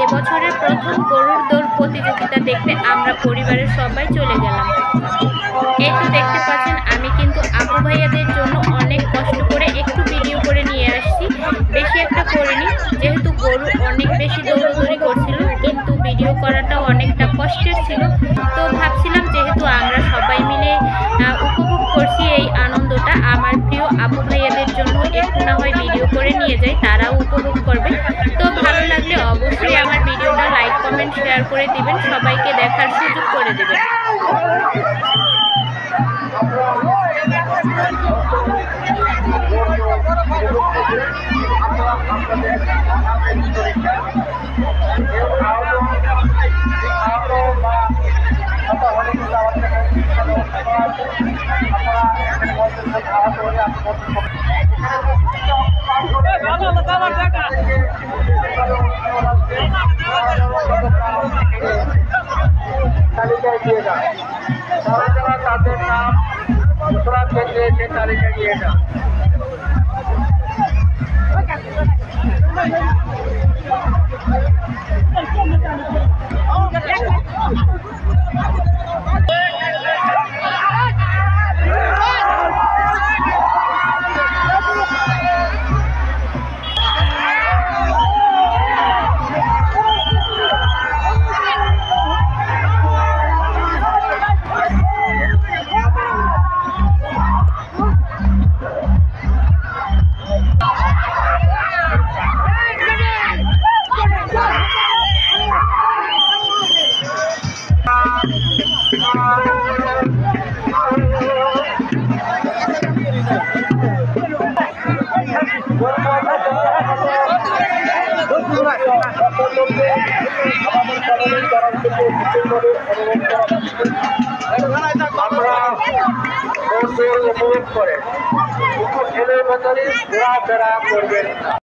এবছরের প্রথম গরুর দৌড় প্রতিযোগিতা দেখতে আমরা পরিবারের সবাই চলে গেলাম। এই তো দেখতে পাচ্ছেন আমি কিন্তু আপু ভাইয়াদের জন্য অনেক কষ্ট করে একটু ভিডিও করে নিয়ে আসছি, বেশি একটা করিনি যেহেতু গরু অনেক বেশি দৌড়াদৌড়ি করছিল, কিন্তু ভিডিও করাটাও অনেকটা কষ্টের ছিল। তো ভাবছিলাম যেহেতু আমরা সবাই মিলে উপভোগ করছি এই আনন্দটা, আমার প্রিয় আপু ভাইয়াদের জন্য একটু না হয় ভিডিও করে নিয়ে যাই, তারাও উপভোগ করবে। তো ভালো লাগলে অবশ্যই আমার ভিডিওটা লাইক কমেন্ট শেয়ার করে দিবেন, সবাইকে দেখার সুযোগ করে দেবেন। তালিকায় দিয়ে যান, যারা তাদের নাম ঘোষণা কেন্দ্রে সে তালিকায় দিয়ে যান। আমরা উপভোগ করে ছেলের ভেতরে ঘোরাফেরা করবেন না।